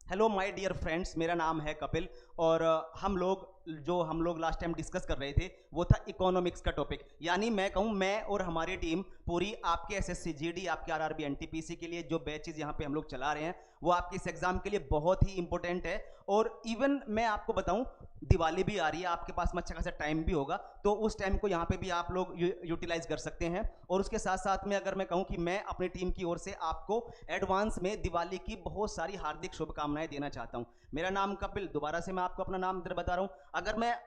Hello my dear friends, मेरा नाम है कपिल और हम लोग लास्ट टाइम डिस्कस कर रहे थे वो था इकोनॉमिक्स का टॉपिक। यानी मैं कहूँ, मैं और हमारी टीम पूरी आपके एसएससी जीडी, आपके आरआरबी एनटीपीसी के लिए जो बैचेज यहाँ पे हम लोग चला रहे हैं वो आपके इस एग्जाम के लिए बहुत ही इंपॉर्टेंट है। और इवन मैं आपको बताऊं, दिवाली भी आ रही है, आपके पास में अच्छा खासा टाइम भी होगा, तो उस टाइम को यहाँ पे भी आप लोग यूटिलाइज कर सकते हैं। और उसके साथ साथ में अगर मैं कहूँ कि मैं अपनी टीम की ओर से आपको एडवांस में दिवाली की बहुत सारी हार्दिक शुभकामनाएं देना चाहता हूँ। मेरा नाम कपिल, दोबारा से मैं आपको अपना नाम इधर बता रहा हूँ। अगर मैं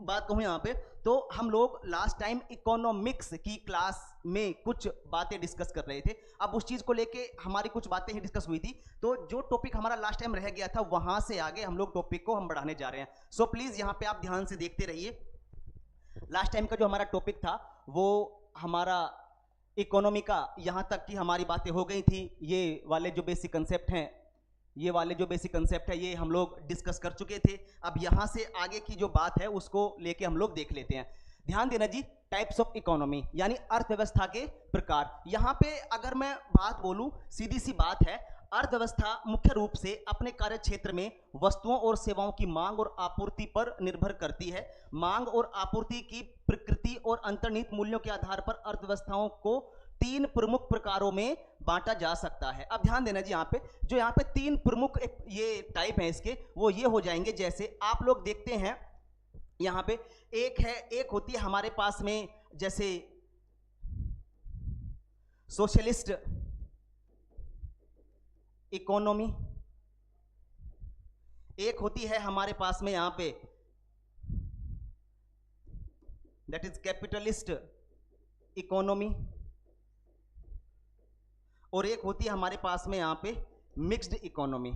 बात कहूँ यहाँ पे, तो हम लोग लास्ट टाइम इकोनॉमिक्स की क्लास में कुछ बातें डिस्कस कर रहे थे। अब उस चीज को लेके हमारी कुछ बातें ही डिस्कस हुई थी, तो जो टॉपिक हमारा लास्ट टाइम रह गया था वहां से आगे हम लोग टॉपिक को हम बढ़ाने जा रहे हैं। सो प्लीज यहाँ पे आप ध्यान से देखते रहिए। लास्ट टाइम का जो हमारा टॉपिक था वो हमारा इकोनॉमी का, यहां तक कि हमारी बातें हो गई थी। ये वाले जो बेसिक कंसेप्ट हैं, ये हम लोग डिस्कस कर चुके थे। अब यहां से आगे की जो बात है उसको लेके हम लोग देख लेते हैं। ध्यान देना जी, टाइप्स ऑफ इकोनॉमी यानी अर्थव्यवस्था के प्रकार। यहां पे अगर मैं बात बोलूं, सीधी सी बात है, अर्थव्यवस्था मुख्य रूप से अपने कार्य क्षेत्र में वस्तुओं और सेवाओं की मांग और आपूर्ति पर निर्भर करती है। मांग और आपूर्ति की प्रकृति और अंतर्निहित मूल्यों के आधार पर अर्थव्यवस्थाओं को तीन प्रमुख प्रकारों में बांटा जा सकता है। अब ध्यान देना जी, यहाँ पे तीन प्रमुख ये टाइप हैं इसके, वो ये हो जाएंगे। जैसे आप लोग देखते हैं यहाँ पे एक होती है हमारे पास में जैसे सोशलिस्ट इकोनॉमी, एक होती है हमारे पास में यहां पे दैट इज कैपिटलिस्ट इकोनॉमी, और एक होती है हमारे पास में यहां पे मिक्स्ड इकोनॉमी।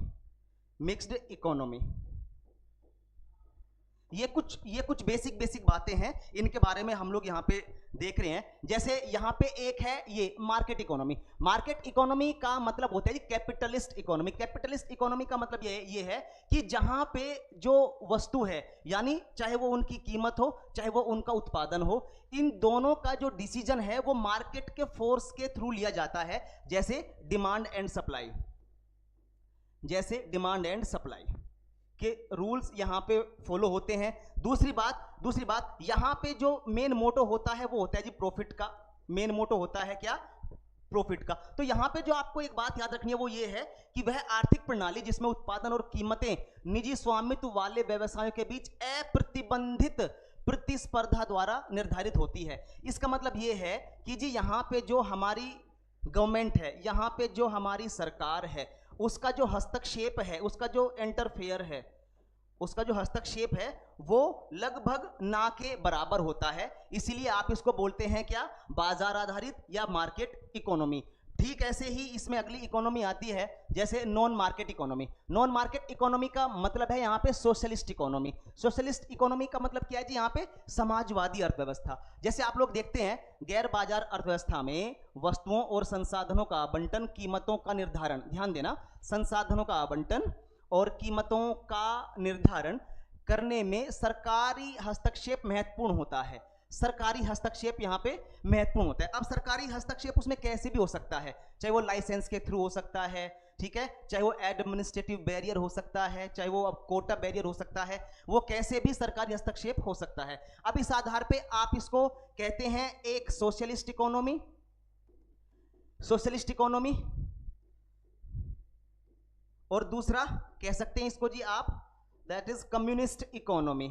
ये कुछ बेसिक बातें हैं, इनके बारे में हम लोग यहाँ पे देख रहे हैं। जैसे यहाँ पे एक है ये मार्केट इकोनॉमी। मार्केट इकोनॉमी का मतलब होता है कैपिटलिस्ट इकोनॉमी। कैपिटलिस्ट इकोनॉमी का मतलब ये है कि जहां पे जो वस्तु है, यानी चाहे वो उनकी कीमत हो, चाहे वो उनका उत्पादन हो, इन दोनों का जो डिसीजन है वो मार्केट के फोर्स के थ्रू लिया जाता है। जैसे डिमांड एंड सप्लाई के रूल्स यहां पे फॉलो होते हैं। दूसरी बात यहां पे जो मेन मोटो होता है वो होता है जी प्रॉफिट का। मेन मोटो होता है क्या? प्रॉफिट का। तो यहां पे जो आपको एक बात याद रखनी है वो ये है कि वह आर्थिक प्रणाली जिसमें उत्पादन और कीमतें निजी स्वामित्व वाले व्यवसायों के बीच अप्रतिबंधित प्रतिस्पर्धा द्वारा निर्धारित होती है। इसका मतलब ये है कि जी यहां पे जो हमारी गवर्नमेंट है, यहां पे जो हमारी सरकार है, उसका जो हस्तक्षेप है, उसका जो हस्तक्षेप है वो लगभग ना के बराबर होता है। इसीलिए आप इसको बोलते हैं क्या? बाजार आधारित या मार्केट इकोनॉमी। ठीक ऐसे ही इसमें अगली इकोनॉमी आती है जैसे non market economy. Non market economy का मतलब है यहाँ पे सोशलिस्ट इकोनॉमी। सोशलिस्ट इकोनॉमी का मतलब क्या है जी? यहाँ पे समाजवादी अर्थव्यवस्था। जैसे आप लोग देखते हैं गैर बाजार अर्थव्यवस्था में वस्तुओं और संसाधनों का आवंटन, कीमतों का निर्धारण, ध्यान देना, संसाधनों का आवंटन और कीमतों का निर्धारण करने में सरकारी हस्तक्षेप महत्वपूर्ण होता है। सरकारी हस्तक्षेप यहाँ पे महत्वपूर्ण होता है। अब सरकारी हस्तक्षेप उसमें कैसे भी हो सकता है, चाहे वो लाइसेंस के थ्रू हो सकता है, ठीक है, चाहे वो एडमिनिस्ट्रेटिव बैरियर हो सकता है, चाहे वो अब कोटा बैरियर हो सकता है, वो कैसे भी सरकारी हस्तक्षेप हो सकता है। अब इस आधार पे आप इसको कहते हैं एक सोशलिस्ट इकोनॉमी, और दूसरा कह सकते हैं इसको जी आप, दैट इज कम्युनिस्ट इकोनॉमी।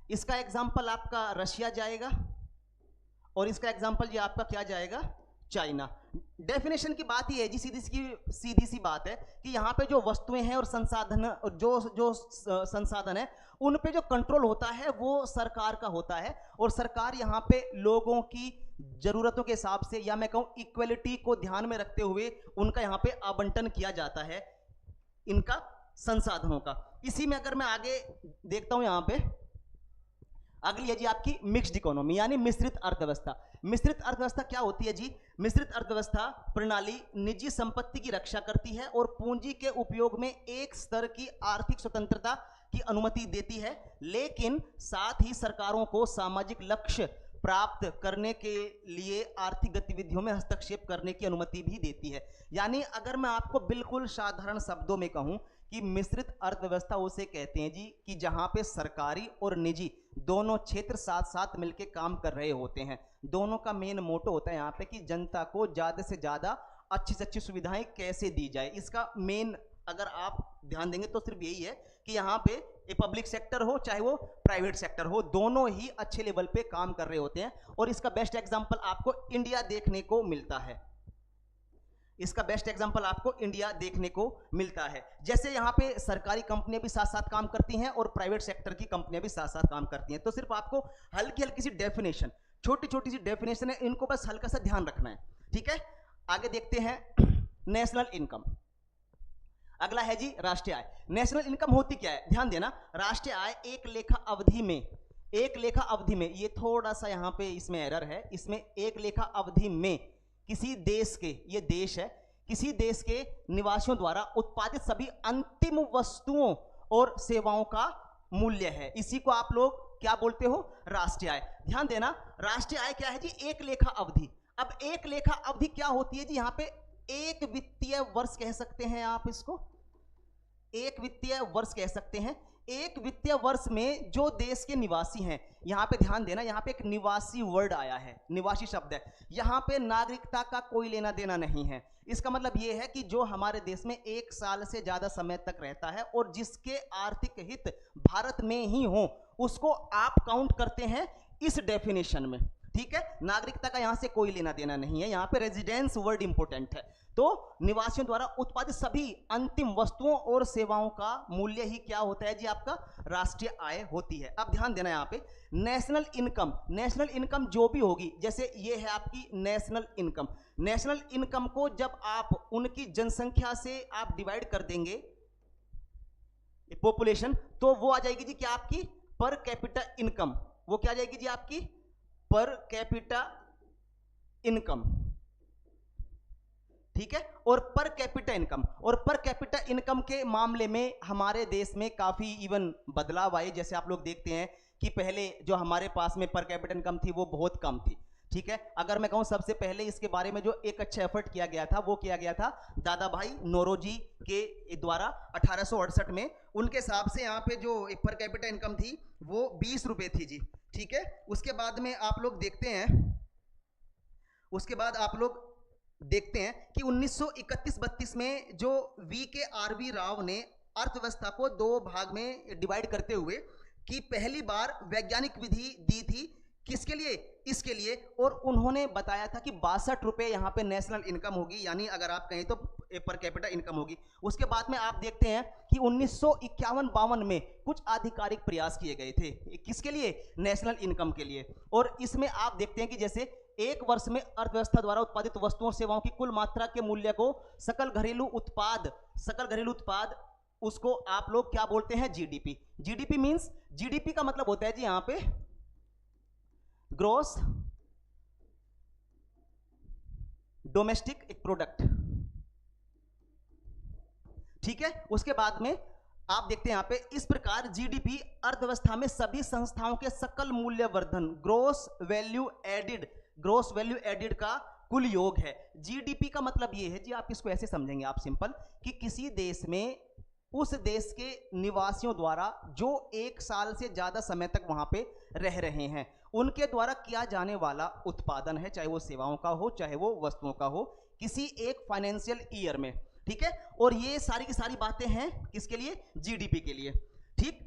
इसका एग्जांपल आपका रशिया जाएगा और इसका एग्जांपल ये आपका क्या जाएगा? चाइना। डेफिनेशन की बात ये है जी, सीधी सी बात है कि यहाँ पे जो वस्तुएं हैं और संसाधन है, उन पे जो कंट्रोल होता है वो सरकार का होता है। और सरकार यहाँ पे लोगों की जरूरतों के हिसाब से, या मैं कहूँ इक्वलिटी को ध्यान में रखते हुए, उनका यहाँ पे आवंटन किया जाता है इनका संसाधनों का। इसी में अगर मैं आगे देखता हूं, यहाँ पे अगली है जी आपकी मिक्स्ड इकोनॉमी यानी मिश्रित अर्थव्यवस्था। मिश्रित अर्थव्यवस्था क्या होती है जी? मिश्रित अर्थव्यवस्था प्रणाली निजी संपत्ति की रक्षा करती है और पूंजी के उपयोग में एक स्तर की आर्थिक स्वतंत्रता की अनुमति देती है, लेकिन साथ ही सरकारों को सामाजिक लक्ष्य प्राप्त करने के लिए आर्थिक गतिविधियों में हस्तक्षेप करने की अनुमति भी देती है। यानी अगर मैं आपको बिल्कुल साधारण शब्दों में कहूं कि मिश्रित अर्थव्यवस्था उसे कहते हैं जी कि जहां पे सरकारी और निजी दोनों क्षेत्र साथ साथ मिलकर काम कर रहे होते हैं। दोनों का मेन मोटो होता है यहाँ पे कि जनता को ज़्यादा से ज़्यादा अच्छी से अच्छी सुविधाएं कैसे दी जाए। इसका मेन अगर आप ध्यान देंगे तो सिर्फ यही है कि यहाँ पे ये पब्लिक सेक्टर हो चाहे वो प्राइवेट सेक्टर हो, दोनों ही अच्छे लेवल पे काम कर रहे होते हैं। और इसका बेस्ट एग्जांपल आपको इंडिया देखने को मिलता है। इसका बेस्ट एग्जांपल आपको इंडिया देखने को मिलता है। जैसे यहाँ पे सरकारी कंपनियां भी साथ साथ काम करती हैं और प्राइवेट सेक्टर की कंपनियां भी साथ साथ काम करती हैं। तो सिर्फ आपको हल्की हल्की सी डेफिनेशन, छोटी छोटी सी डेफिनेशन है, इनको बस हल्का सा ध्यान रखना है, ठीक है। आगे देखते हैं नेशनल इनकम। अगला है जी राष्ट्रीय आय। नेशनल इनकम होती क्या है, ध्यान देना। राष्ट्रीय आय एक लेखा अवधि में, एक लेखा अवधि में, ये थोड़ा सा यहाँ पे इसमें एरर है, इसमें एक लेखा अवधि में किसी देश के, ये देश है, किसी देश के निवासियों द्वारा उत्पादित सभी अंतिम वस्तुओं और सेवाओं का मूल्य है। इसी को आप लोग क्या बोलते हो, राष्ट्रीय आय। ध्यान देना, राष्ट्रीय आय क्या है जी, एक लेखा अवधि। अब एक लेखा अवधि क्या होती है जी, यहाँ पे एक वित्तीय वर्ष कह सकते हैं आप इसको, एक वित्तीय वर्ष कह सकते हैं। एक वित्तीय वर्ष में जो देश के निवासी हैं, यहां पे ध्यान देना, यहां पे एक निवासी वर्ड आया है, निवासी शब्द है, यहां पे नागरिकता का कोई लेना देना नहीं है। इसका मतलब यह है कि जो हमारे देश में 1 साल से ज्यादा समय तक रहता है और जिसके आर्थिक हित भारत में ही हो, उसको आप काउंट करते हैं इस डेफिनेशन में, ठीक है। नागरिकता का यहां से कोई लेना देना नहीं है, यहां पे रेजिडेंस वर्ड इंपोर्टेंट है। तो निवासियों द्वारा उत्पादित सभी अंतिम वस्तुओं और सेवाओं का मूल्य ही क्या होता है जी, आपका राष्ट्रीय आय होती है। अब ध्यान देना यहाँ पे नेशनल इनकम, नेशनल इनकम जो भी होगी, जैसे ये है आपकी नेशनल इनकम। नेशनल इनकम को जब आप उनकी जनसंख्या से आप डिवाइड कर देंगे पॉपुलेशन, तो वो आ जाएगी जी क्या, आपकी पर कैपिटा इनकम। वो क्या आ जाएगी जी, आपकी पर कैपिटा इनकम, ठीक है। और पर कैपिटा इनकम, और पर कैपिटा इनकम के मामले में हमारे देश में काफी इवन बदलाव आए। जैसे आप लोग देखते हैं कि पहले जो हमारे पास में पर कैपिटा इनकम थी वो बहुत कम थी, ठीक है। अगर मैं कहूं सबसे पहले इसके बारे में जो एक अच्छा एफर्ट किया गया था वो किया गया था दादा भाई नौरोजी के द्वारा 1868 में। उनके हिसाब से यहाँ पे जो पर कैपिटा इनकम थी वो 20 रुपए थी जी, ठीक है। उसके बाद में आप लोग देखते हैं, उसके बाद आप लोग देखते हैं कि 1931-32 में जो VKRV राव ने अर्थव्यवस्था को 2 भाग में डिवाइड करते हुए कि पहली बार वैज्ञानिक विधि दी थी, किसके लिए, इसके लिए। और उन्होंने बताया था कि 62 रुपए यहाँ पे नेशनल इनकम होगी, यानी अगर आप कहें तो पर कैपिटा इनकम होगी। उसके बाद में आप देखते हैं कि 1951-52 में कुछ आधिकारिक प्रयास किए गए थे, किसके लिए, नेशनल इनकम के लिए। और इसमें आप देखते हैं कि जैसे एक वर्ष में अर्थव्यवस्था द्वारा उत्पादित वस्तुओं और सेवाओं की कुल मात्रा के मूल्य को सकल घरेलू उत्पाद उसको आप लोग क्या बोलते हैं, जीडीपी। जीडीपी मींस, जीडीपी का मतलब होता है जी यहां पे ग्रॉस डोमेस्टिक प्रोडक्ट, ठीक है। उसके बाद में आप देखते हैं यहां पे इस प्रकार जीडीपी अर्थव्यवस्था में सभी संस्थाओं के सकल मूल्य वर्धन, ग्रोस वैल्यू एडिड का कुल योग है। जीडीपी का मतलब ये है जी, आप इसको ऐसे समझेंगे आप सिंपल, कि किसी देश में उस देश के निवासियों द्वारा जो 1 साल से ज्यादा समय तक वहां पे रह रहे हैं, उनके द्वारा किया जाने वाला उत्पादन है, चाहे वो सेवाओं का हो चाहे वो वस्तुओं का हो, किसी एक फाइनेंशियल ईयर में, ठीक है। और ये सारी की सारी बातें हैं किसके लिए, जीडीपी के लिए, ठीक।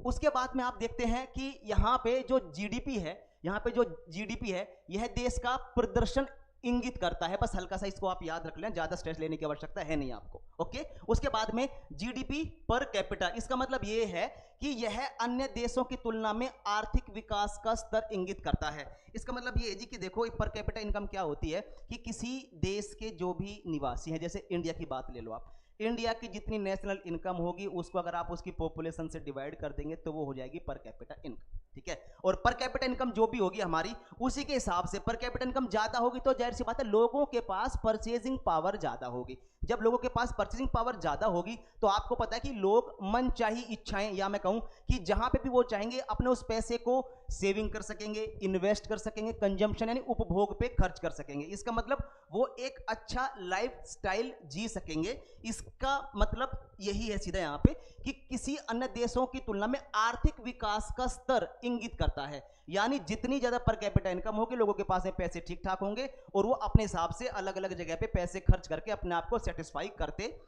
उसके बाद में आप देखते हैं कि यहाँ पे जो जीडीपी है, यहाँ पे जो जीडीपी है यह देश का प्रदर्शन इंगित करता है। बस हल्का सा इसको आप याद रख लें, ज्यादा स्ट्रेस लेने की आवश्यकता है नहीं आपको, ओके। उसके बाद में जीडीपी पर कैपिटा, इसका मतलब ये है कि यह अन्य देशों की तुलना में आर्थिक विकास का स्तर इंगित करता है। इसका मतलब ये है जी कि देखो पर कैपिटा इनकम क्या होती है कि किसी देश के जो भी निवासी हैं, जैसे इंडिया की बात ले लो आप, इंडिया की जितनी नेशनल इनकम होगी उसको अगर आप उसकी पॉपुलेशन से डिवाइड कर देंगे तो वो हो जाएगी पर कैपिटा इनकम, ठीक है। और पर कैपिटा इनकम जो भी होगी हमारी, उसी के हिसाब से पर कैपिटा इनकम ज्यादा होगी तो जाहिर सी बात है लोगों के पास परचेजिंग पावर ज्यादा होगी। जब लोगों के पास परचेजिंग पावर ज्यादा होगी तो आपको पता है कि लोग मनचाही इच्छाएं, या मैं कहूं कि जहां पे भी वो चाहेंगे अपने उस पैसे को सेविंग कर सकेंगे, इन्वेस्ट कर सकेंगे, कंजम्पशन यानी उपभोग पे खर्च कर सकेंगे। इसका मतलब वो एक अच्छा लाइफस्टाइल जी सकेंगे। इसका मतलब यही है सीधा यहाँ पे कि किसी अन्य देशों की तुलना में आर्थिक विकास का स्तर इंगित करता है, यानी जितनी ज्यादा पर कैपिटा इनकम होगी लोगों के पास में पैसे ठीक ठाक होंगे और वो अपने हिसाब से अलग अलग जगह पे पैसे खर्च करके अपने आप को सेटिस्फाई करते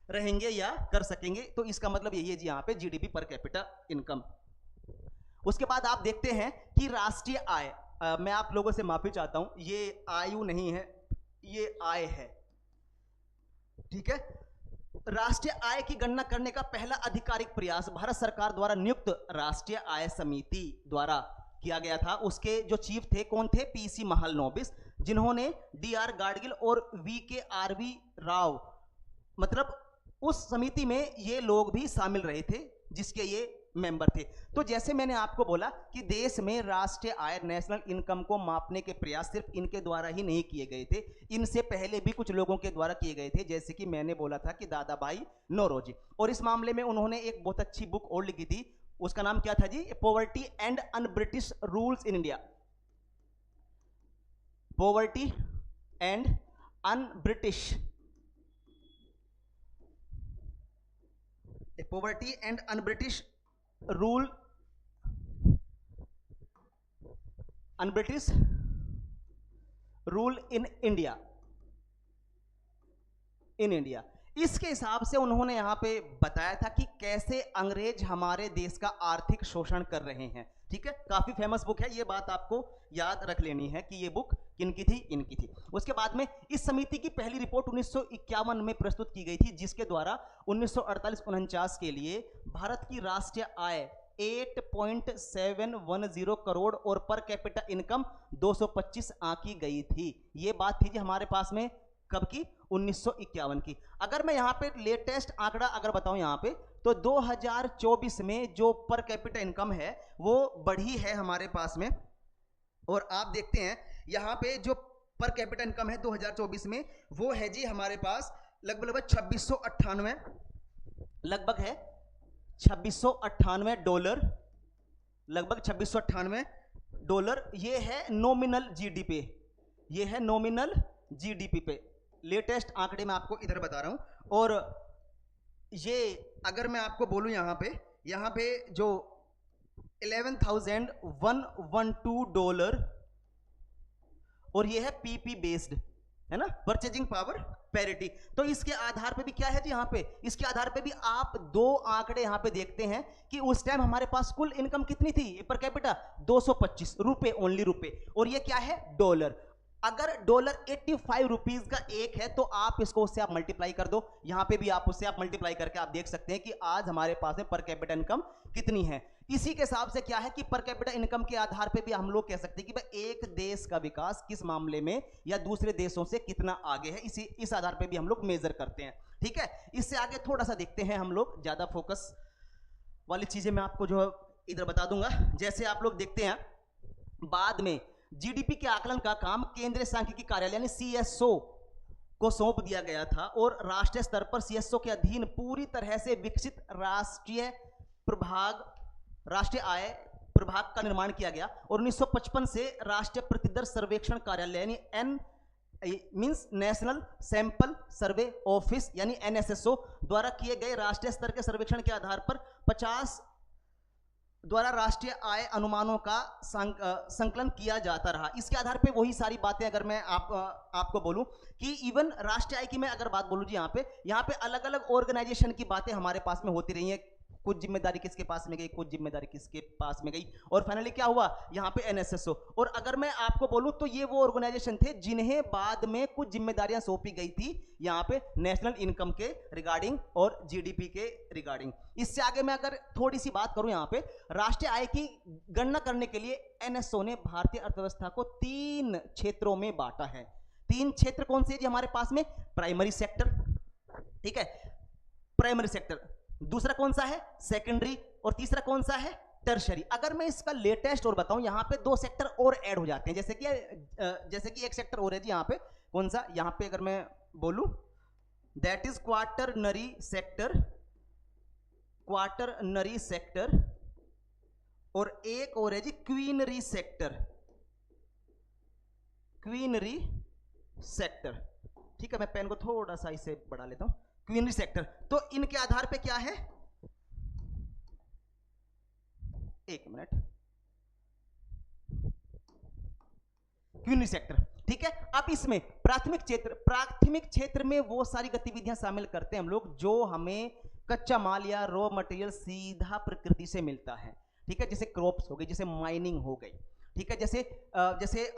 रहेंगे या कर सकेंगे। तो इसका मतलब यही है जी यहाँ पे जीडीपी पर कैपिटा इनकम। उसके बाद आप देखते हैं कि राष्ट्रीय आय, मैं आप लोगों से माफी चाहता हूं, ये आयु नहीं है, ये आय है, ठीक है। राष्ट्रीय आय की गणना करने का पहला आधिकारिक प्रयास भारत सरकार द्वारा नियुक्त राष्ट्रीय आय समिति द्वारा किया गया था। उसके जो चीफ थे कौन थे? पीसी महालनोबिस, जिन्होंने डीआर गाडगिल और वीके आरवी राव, मतलब उस समिति में ये लोग भी शामिल रहे थे जिसके ये मेंबर थे। तो जैसे मैंने आपको बोला कि देश में राष्ट्रीय आय नेशनल इनकम को मापने के प्रयास सिर्फ इनके द्वारा ही नहीं किए गए थे, इनसे पहले भी कुछ लोगों के द्वारा किए गए थे, जैसे कि मैंने बोला था कि दादा भाई नौरोजी। और इस मामले में उन्होंने एक बहुत अच्छी बुक और लिखी थी, उसका नाम क्या था जी? Poverty and un British rules in India. Poverty and un British, poverty and un British rule, un British rule in India, in India. इसके हिसाब से उन्होंने यहां पे बताया था कि कैसे अंग्रेज हमारे देश का आर्थिक शोषण कर रहे हैं, ठीक है। काफी फेमस बुक है, ये बात आपको याद रख लेनी है कि ये बुक किनकी थी? इनकी थी। उसके बाद में इस समिति की पहली रिपोर्ट 1951 में प्रस्तुत की गई थी, जिसके द्वारा 1948-49 के लिए भारत की राष्ट्रीय आय 8.710 करोड़ और पर कैपिटा इनकम 225 आंकी गई थी। ये बात थी जी हमारे पास में कब की? 1951 की। अगर मैं यहाँ पे लेटेस्ट आंकड़ा अगर बताऊं यहाँ पे, तो 2024 में जो पर कैपिटा इनकम है वो बढ़ी है हमारे पास में। और आप देखते हैं यहाँ पे जो पर कैपिटा इनकम है 2024 में वो है जी हमारे पास लगभग 2698, लगभग है 2698 डॉलर, लगभग 2698 डॉलर। ये है नॉमिनल जीडीपी, ये है नॉमिनल जीडीपी पे लेटेस्ट आंकड़े मैं आपको इधर बता रहा हूं। और ये अगर मैं आपको बोलूं यहाँ पे जो 11,112 डॉलर, और ये है पीपी बेस्ड, है ना, परचेजिंग पावर पैरिटी। तो इसके आधार पे भी क्या है जी यहाँ पे, इसके आधार पे भी आप दो आंकड़े यहाँ पे देखते हैं कि उस टाइम हमारे पास कुल इनकम कितनी थी पर कैपिटा? 225 रुपए, ओनली रुपए। और ये क्या है? डॉलर। अगर डॉलर 85 रुपीज का एक है तो आप इसको उससे आप मल्टीप्लाई कर दो, यहां पे भी आप उससे आप मल्टीप्लाई करके आप देख सकते हैं कि आज हमारे पास में पर कैपिटा इनकम कितनी है। इसी के हिसाब से क्या है कि पर कैपिटा इनकम के आधार पे भी हम लोग कह सकते हैं कि भाई एक देश का विकास किस मामले में या दूसरे देशों से कितना आगे है, इस आधार पे भी हम लोग मेजर करते हैं, ठीक है। इससे आगे थोड़ा सा देखते हैं हम लोग, ज्यादा फोकस वाली चीजें मैं आपको जो इधर बता दूंगा। जैसे आप लोग देखते हैं बाद में जीडीपी के आकलन का काम केंद्रीय सांख्यिकी कार्यालय यानी सीएसओ को सौंप दिया गया था और राष्ट्रीय स्तर पर सीएसओ के अधीन पूरी तरह से विकसित राष्ट्रीय आय प्रभाग का निर्माण किया गया। और 1955 से राष्ट्रीय प्रतिदर सर्वेक्षण कार्यालय यानी means national sample survey office यानी एनएसएसओ द्वारा किए गए राष्ट्रीय स्तर के सर्वेक्षण के आधार पर 50 द्वारा राष्ट्रीय आय अनुमानों का संकलन किया जाता रहा। इसके आधार पे वही सारी बातें अगर मैं आपको बोलूं कि इवन राष्ट्रीय आय की मैं अगर बात बोलूं जी यहाँ पे अलग अलग ऑर्गेनाइजेशन की बातें हमारे पास में होती रही हैं, कुछ जिम्मेदारी किसके पास में गई, कुछ जिम्मेदारी किसके पास में गई, और फाइनली क्या हुआ यहाँ पे एनएसएसओ। और अगर मैं आपको बोलूं तो ये वो ऑर्गेनाइजेशन थे जिन्हें बाद में कुछ जिम्मेदारियां सौंपी गई थी यहाँ पे नेशनल इनकम के रिगार्डिंग और जीडीपी के रिगार्डिंग। इससे आगे मैं अगर थोड़ी सी बात करूं यहाँ पे राष्ट्रीय आय की गणना करने के लिए एनएसओ ने भारतीय अर्थव्यवस्था को 3 क्षेत्रों में बांटा है। 3 क्षेत्र कौन से जी हमारे पास में? प्राइमरी सेक्टर, ठीक है, प्राइमरी सेक्टर, दूसरा कौन सा है सेकेंडरी, और तीसरा कौन सा है टर्शरी। अगर मैं इसका लेटेस्ट और बताऊं, यहां पे 2 सेक्टर और ऐड हो जाते हैं, जैसे कि एक सेक्टर और है जी यहां पे, कौन सा, यहां पे अगर मैं बोलूं दैट इज क्वार्टरनरी सेक्टर, और एक और है जी क्वीनरी सेक्टर। ठीक है, मैं पेन को थोड़ा सा इसे बढ़ा लेता हूं, क्वीनरी सेक्टर। तो इनके आधार पे क्या है, एक मिनट, क्वीनरी सेक्टर। ठीक है, अब इसमें प्राथमिक क्षेत्र में वो सारी गतिविधियां शामिल करते हैं हम लोग जो हमें कच्चा माल या रॉ मटेरियल सीधा प्रकृति से मिलता है। ठीक है, जैसे क्रॉप्स हो गई, जैसे माइनिंग हो गई, ठीक है, जैसे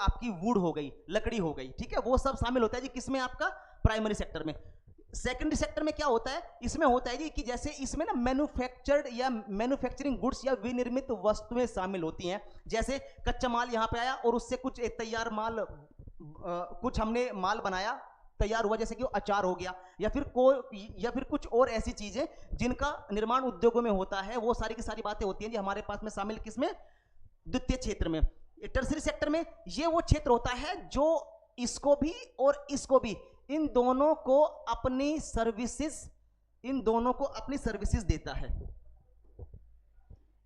आपकी वुड हो गई, लकड़ी हो गई, ठीक है, वो सब शामिल होता है जी किसमें, आपका प्राइमरी सेक्टर में। सेकेंडरी सेक्टर में क्या होता है, इसमें होता है जी कि जैसे इसमें ना मैन्युफैक्चरिंग गुड्स या विनिर्मित वस्तुएं शामिल होती हैं। जैसे कच्चा माल यहाँ पे आया और उससे कुछ एक तैयार माल, कुछ हमने माल बनाया, तैयार हुआ, जैसे कि अचार हो गया, या फिर कुछ और ऐसी चीजें जिनका निर्माण उद्योगों में होता है, वो सारी की सारी बातें होती हैं जी हमारे पास में शामिल किसमें, द्वितीय क्षेत्र में। टर्सरी सेक्टर में ये वो क्षेत्र होता है जो इसको भी और इसको भी, इन दोनों को अपनी सर्विसेज देता है,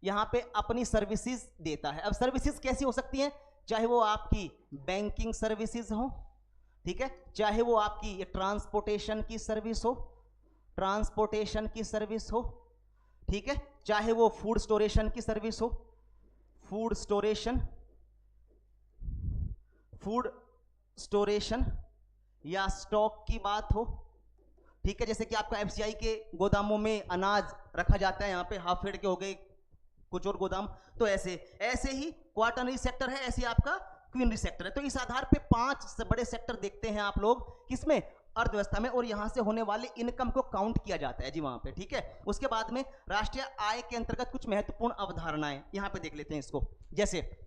यहां पे अपनी सर्विसेज देता है। अब सर्विसेज कैसी हो सकती हैं, चाहे वो आपकी बैंकिंग सर्विसेज हो, ठीक है, चाहे वो आपकी ट्रांसपोर्टेशन की सर्विस हो, ठीक है, चाहे वो फूड स्टोरेशन की सर्विस हो, फूड स्टोरेशन या स्टॉक की बात हो, ठीक है, जैसे कि आपका एफसीआई के गोदामों में अनाज रखा जाता है, यहाँ पे हाफ फेड के हो गए, कुछ और गोदाम, तो ऐसे ही क्वार्टरनरी सेक्टर है, ऐसे आपका क्वीनरी सेक्टर है। तो इस आधार पे 5 बड़े सेक्टर देखते हैं आप लोग किसमें, अर्थव्यवस्था में, और यहां से होने वाली इनकम को काउंट किया जाता है जी वहां पे। ठीक है, उसके बाद में राष्ट्रीय आय के अंतर्गत कुछ महत्वपूर्ण अवधारणाएं यहां पे देख लेते हैं इसको, जैसे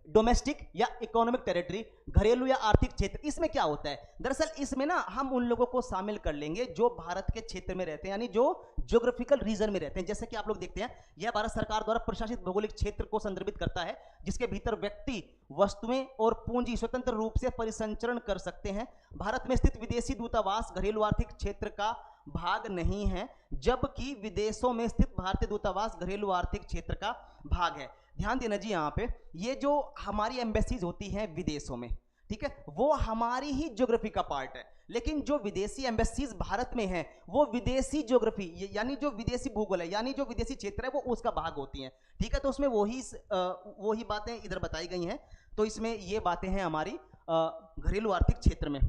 डोमेस्टिक या इकोनॉमिक टेरिटरी, घरेलू या आर्थिक क्षेत्र। इसमें क्या होता है, दरअसल इसमें ना हम उन लोगों को शामिल कर लेंगे जो भारत के क्षेत्र में रहते हैं, यानी जो ज्योग्राफिकल रीजन में रहते हैं। जैसे कि आप लोग देखते हैं, यह भारत सरकार द्वारा प्रशासित भौगोलिक क्षेत्र को संदर्भित करता है जिसके भीतर व्यक्ति, वस्तुएं और पूंजी स्वतंत्र रूप से परिसंचरण कर सकते हैं। भारत में स्थित विदेशी दूतावास घरेलू आर्थिक क्षेत्र का भाग नहीं है, जबकि विदेशों में स्थित भारतीय दूतावास घरेलू आर्थिक क्षेत्र का भाग है। ध्यान देना जी, यहाँ पे ये जो हमारी एम्बेसीज होती हैं विदेशों में, ठीक है, वो हमारी ही ज्योग्राफी का पार्ट है, लेकिन जो विदेशी एम्बेसीज भारत में हैं वो विदेशी ज्योग्राफी, यानी जो विदेशी भूगोल है, यानी जो विदेशी क्षेत्र है, वो उसका भाग होती हैं। ठीक है, तो उसमें वही बातें इधर बताई गई हैं। तो इसमें ये बातें हैं हमारी घरेलू आर्थिक क्षेत्र में।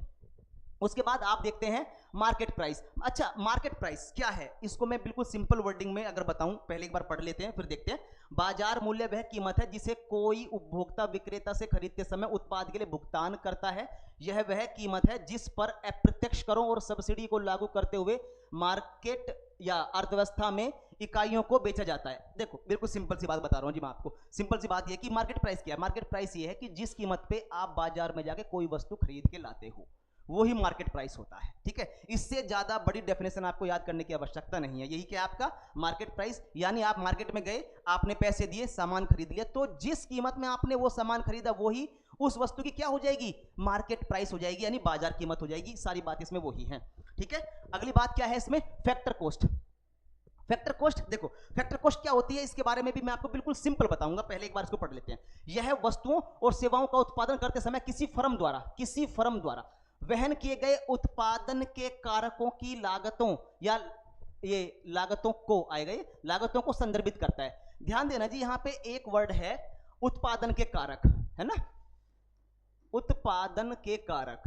उसके बाद आप देखते हैं मार्केट प्राइस। अच्छा, मार्केट प्राइस क्या है, इसको मैं बिल्कुल सिंपल वर्डिंग में अगर बताऊं, पहले एक बार पढ़ लेते हैं फिर देखते हैं। बाजार मूल्य वह कीमत है जिसे कोई उपभोक्ता विक्रेता से खरीदते समय उत्पाद के लिए भुगतान करता है। यह वह कीमत है जिस पर अप्रत्यक्ष करों और सब्सिडी को लागू करते हुए मार्केट या अर्थव्यवस्था में इकाइयों को बेचा जाता है। देखो, बिल्कुल सिंपल सी बात बता रहा हूं जी मैं आपको। सिंपल सी बात यह कि मार्केट प्राइस क्या है। मार्केट प्राइस ये है कि जिस कीमत पे आप बाजार में जाके कोई वस्तु खरीद के लाते हो, वो ही मार्केट प्राइस होता है। ठीक है, इससे ज्यादा बड़ी डेफिनेशन आपको याद करने की आवश्यकता नहीं है। यही क्या आपका मार्केट प्राइस, यानी आप मार्केट में गए, आपने पैसे दिए, सामान खरीद लिया, तो जिस कीमत में आपने वो सामान खरीदा वही उस वस्तु की क्या हो जाएगी, मार्केट प्राइस हो जाएगी, यानी बाजार कीमत हो जाएगी। सारी बात इसमें वही है। ठीक है, अगली बात क्या है इसमें, फैक्टर कॉस्ट। फैक्टर कॉस्ट, देखो फैक्टर कॉस्ट क्या होती है, इसके बारे में भी मैं आपको बिल्कुल सिंपल बताऊंगा। पहले एक बार इसको पढ़ लेते हैं। यह वस्तुओं और सेवाओं का उत्पादन करते समय किसी फर्म द्वारा वहन किए गए उत्पादन के कारकों की लागतों या ये लागतों को संदर्भित करता है। ध्यान देना जी, यहां पे एक वर्ड है उत्पादन के कारक, है ना, उत्पादन के कारक।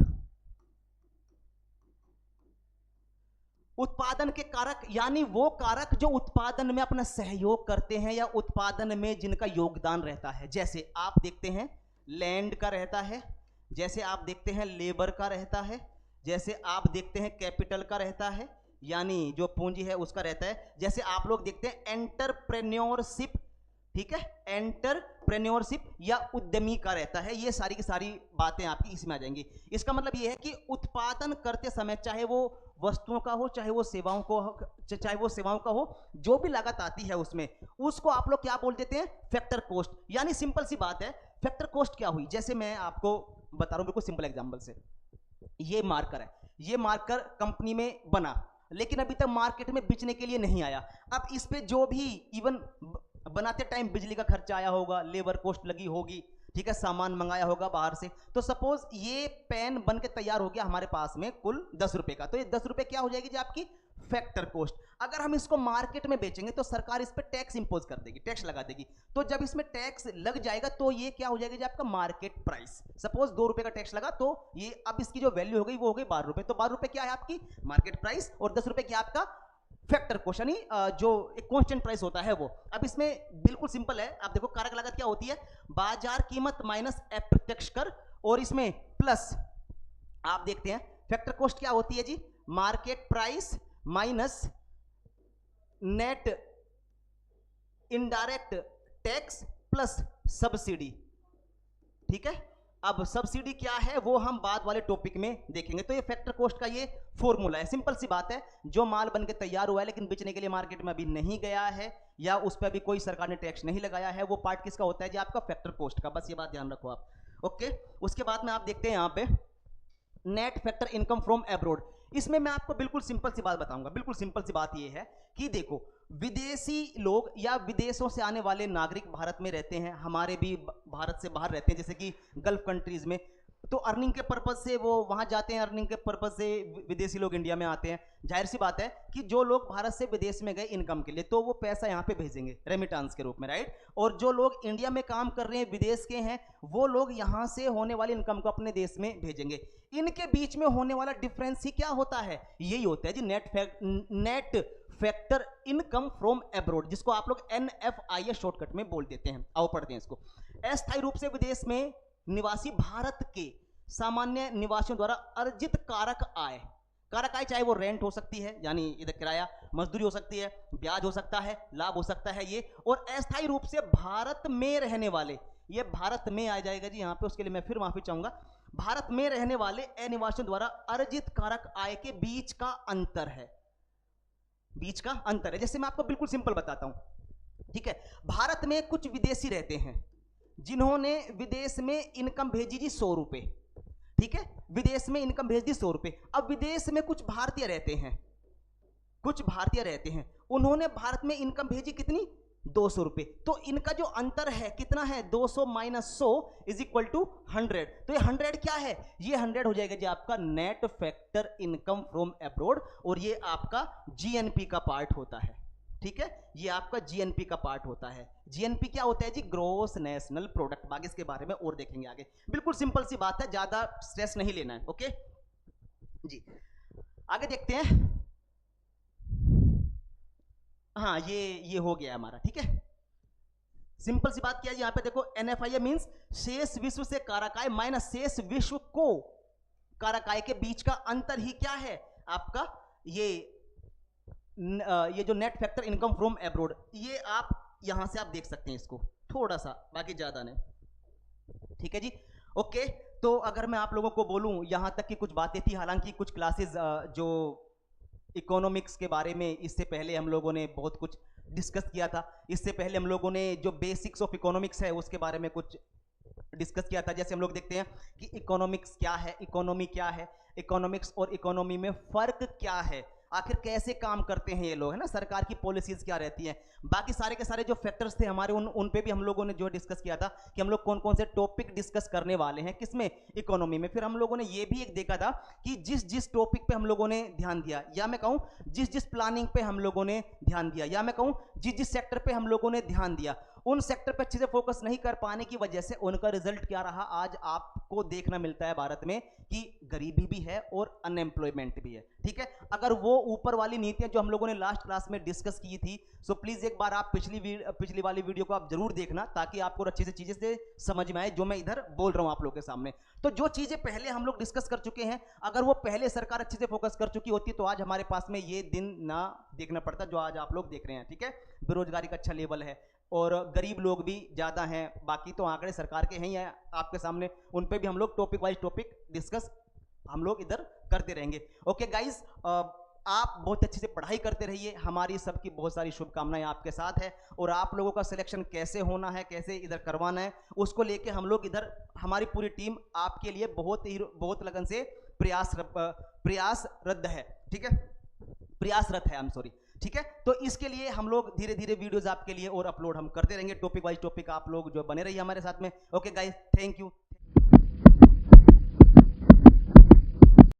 उत्पादन के कारक यानी वो कारक जो उत्पादन में अपना सहयोग करते हैं या उत्पादन में जिनका योगदान रहता है। जैसे आप देखते हैं लैंड का रहता है, जैसे आप देखते हैं लेबर का रहता है, जैसे आप देखते हैं कैपिटल का रहता है, यानी जो पूंजी है उसका रहता है। जैसे आप लोग देखते हैं एंटरप्रेन्योरशिप, ठीक है, एंटरप्रेन्योरशिप या उद्यमी का रहता है। ये सारी की सारी बातें आपकी इसमें आ जाएंगी। इसका मतलब ये है कि उत्पादन करते समय चाहे वो वस्तुओं का हो चाहे वो सेवाओं को चाहे वो सेवाओं का हो, जो भी लागत आती है उसमें, उसको आप लोग क्या बोल देते हैं, फैक्टर कॉस्ट। यानी सिंपल सी बात है, फैक्टर कॉस्ट क्या हुई, जैसे मैं आपको बता रहा हूं बिल्कुल सिंपल एग्जांपल से। ये मार्कर है, ये मार्कर कंपनी में बना, लेकिन अभी तक मार्केट में बेचने के लिए नहीं आया। अब इस पे जो भी इवन बनाते टाइम बिजली का खर्चा आया होगा, लेबर कॉस्ट लगी होगी, ठीक है, सामान मंगाया होगा बाहर से, तो सपोज ये पेन बन के तैयार हो गया हमारे पास में कुल 10 रुपए का, तो ये 10 रुपए क्या हो जाएगी जी आपकी फैक्टर कॉस्ट। अगर हम इसको मार्केट में बेचेंगे तो सरकार इस पे टैक्स इंपोज कर देगी, टैक्स लगा देगी। तो जब इसमें टैक्स लग जाएगा तो ये क्या हो जाएगा जी आपका मार्केट प्राइस। सपोज 2 रुपए का टैक्स लगा, तो ये अब इसकी जो वैल्यू हो गई वो हो गई 12 रुपए। तो 12 रुपए क्या है आपकी मार्केट प्राइस, और 10 रुपए क्या आपका फैक्टर कॉस्ट, यानी जो एक कांस्टेंट प्राइस होता है वो। अब इसमें बिल्कुल सिंपल है, आप देखो कारक लागत क्या होती है, बाजार कीमत माइनस अप्रत्यक्ष कर, और इसमें प्लस आप देखते हैं फैक्टर कॉस्ट क्या होती है जी, market price minus net indirect tax plus subsidy. ठीक है, अब सब्सिडी क्या है वो हम बाद वाले टॉपिक में देखेंगे। तो ये फैक्टर कॉस्ट का ये फॉर्मूला है, सिंपल सी बात है, जो माल बन के तैयार हुआ है लेकिन बेचने के लिए मार्केट में अभी नहीं गया है, या उस पर अभी कोई सरकार ने टैक्स नहीं लगाया है, वो पार्ट किसका होता है जी आपका फैक्टर कॉस्ट का। बस ये बात ध्यान रखो आप। ओके, उसके बाद में आप देखते हैं यहाँ पे net factor income from abroad. इसमें मैं आपको बिल्कुल सिंपल सी बात बताऊंगा, बिल्कुल सिंपल सी बात ये है कि देखो, विदेशी लोग या विदेशों से आने वाले नागरिक भारत में रहते हैं, हमारे भी भारत से बाहर रहते हैं, जैसे कि गल्फ कंट्रीज में, तो अर्निंग के पर्पज से वो वहां जाते हैं, अर्निंग के पर्पज से विदेशी लोग इंडिया में आते हैं। जाहिर सी बात है कि जो लोग भारत से विदेश में गए इनकम के लिए, तो वो पैसा यहाँ पे भेजेंगे रेमिटेंस के रूप में, राइट। और जो लोग इंडिया में काम कर रहे हैं विदेश के हैं, वो लोग यहाँ से होने वाली इनकम को अपने देश में भेजेंगे। इनके बीच में होने वाला डिफरेंस ही क्या होता है, यही होता है जी net factor income from abroad, जिसको आप लोग NFI शॉर्टकट में बोल देते हैं। आओ पढ़ते हैं इसको। अस्थायी रूप से विदेश में निवासी भारत के सामान्य निवासियों द्वारा अर्जित कारक आय, कारक आय चाहे वो रेंट हो सकती है, यानी इधर किराया, मजदूरी हो सकती है, ब्याज हो सकता है, लाभ हो सकता है ये, और अस्थायी रूप से भारत में रहने वाले, ये भारत में आ जाएगा जी यहाँ पे, उसके लिए मैं फिर माफी चाहूंगा, भारत में रहने वाले अनिवासियों द्वारा अर्जित कारक आय के बीच का अंतर है, बीच का अंतर है। जैसे मैं आपको बिल्कुल सिंपल बताता हूं, ठीक है, भारत में कुछ विदेशी रहते हैं जिन्होंने विदेश में इनकम भेजी जी 100 रुपए, ठीक है, विदेश में इनकम भेज दी 100 रुपए। अब विदेश में कुछ भारतीय रहते हैं, कुछ भारतीय रहते हैं, उन्होंने भारत में इनकम भेजी कितनी 200 रुपए। तो इनका जो अंतर है कितना है, 200 माइनस 100 इज इक्वल टू 100। तो ये 100 क्या है, ये 100 हो जाएगा जी आपका net factor income from abroad, और ये आपका जीएनपी का पार्ट होता है। ठीक है, ये आपका जीएनपी का पार्ट होता है। जीएनपी क्या होता है जी, ग्रोस नेशनल प्रोडक्ट। बाकी इसके बारे में और देखेंगे आगे, बिल्कुल सिंपल सी बात है, ज्यादा स्ट्रेस नहीं लेना है। ओके जी, आगे देखते हैं। हाँ, ये हो गया हमारा, ठीक है, सिंपल सी बात क्या है यहाँ पे देखो, NFI मींस शेष विश्व से कारकाय माइनस शेष विश्व को कारकाय के बीच का अंतर ही क्या है आपका, ये जो net factor income from abroad, ये आप यहां से आप देख सकते हैं इसको थोड़ा सा, बाकी ज्यादा नहीं। ठीक है जी, ओके। तो अगर मैं आप लोगों को बोलूं, यहां तक की कुछ बातें थी, हालांकि कुछ क्लासेस जो इकोनॉमिक्स के बारे में इससे पहले हम लोगों ने बहुत कुछ डिस्कस किया था। इससे पहले हम लोगों ने जो बेसिक्स ऑफ इकोनॉमिक्स है उसके बारे में कुछ डिस्कस किया था। जैसे हम लोग देखते हैं कि इकोनॉमिक्स क्या है, इकोनॉमी क्या है, इकोनॉमिक्स और इकोनॉमी में फर्क क्या है, आखिर कैसे काम करते हैं ये लोग, है ना, सरकार की पॉलिसीज क्या रहती हैं, बाकी सारे के सारे जो फैक्टर्स थे हमारे उन पे भी हम लोगों ने जो डिस्कस किया था कि हम लोग कौन कौन से टॉपिक डिस्कस करने वाले हैं, किसमें, इकोनॉमी में। फिर हम लोगों ने ये भी एक देखा था कि जिस जिस टॉपिक पे हम लोगों ने ध्यान दिया, या मैं कहूँ जिस जिस प्लानिंग पे हम लोगों ने ध्यान दिया, या मैं कहूँ जिस जिस सेक्टर पे हम लोगों ने ध्यान दिया, उन सेक्टर पे अच्छे से फोकस नहीं कर पाने की वजह से उनका रिजल्ट क्या रहा, आज आपको देखना मिलता है भारत में कि गरीबी भी है और अनएम्प्लॉयमेंट भी है। ठीक है, अगर वो ऊपर वाली नीतियां जो हम लोगों ने लास्ट क्लास में डिस्कस की थी, सो प्लीज एक बार आप पिछली वाली वीडियो को आप जरूर देखना, ताकि आपको अच्छे से चीजें से समझ में आए जो मैं इधर बोल रहा हूं आप लोगों के सामने। तो जो चीजें पहले हम लोग डिस्कस कर चुके हैं, अगर वो पहले सरकार अच्छे से फोकस कर चुकी होती तो आज हमारे पास में ये दिन ना देखना पड़ता जो आज आप लोग देख रहे हैं। ठीक है, बेरोजगारी का अच्छा लेवल है और गरीब लोग भी ज़्यादा हैं, बाकी तो आंकड़े सरकार के हैं ही हैं आपके सामने, उन पे भी हम लोग टॉपिक वाइज टॉपिक डिस्कस हम लोग इधर करते रहेंगे। ओके गाइस, आप बहुत अच्छे से पढ़ाई करते रहिए, हमारी सबकी बहुत सारी शुभकामनाएं आपके साथ है। और आप लोगों का सिलेक्शन कैसे होना है, कैसे इधर करवाना है, उसको लेके हम लोग इधर, हमारी पूरी टीम आपके लिए बहुत लगन से प्रयासरत है, ठीक है, प्रयासरत है, आई एम सॉरी, ठीक है। तो इसके लिए हम लोग धीरे धीरे वीडियोस आपके लिए और अपलोड हम करते रहेंगे, टॉपिक वाइज टॉपिक आप लोग जो बने रहिए हमारे साथ में। Okay guys, thank you.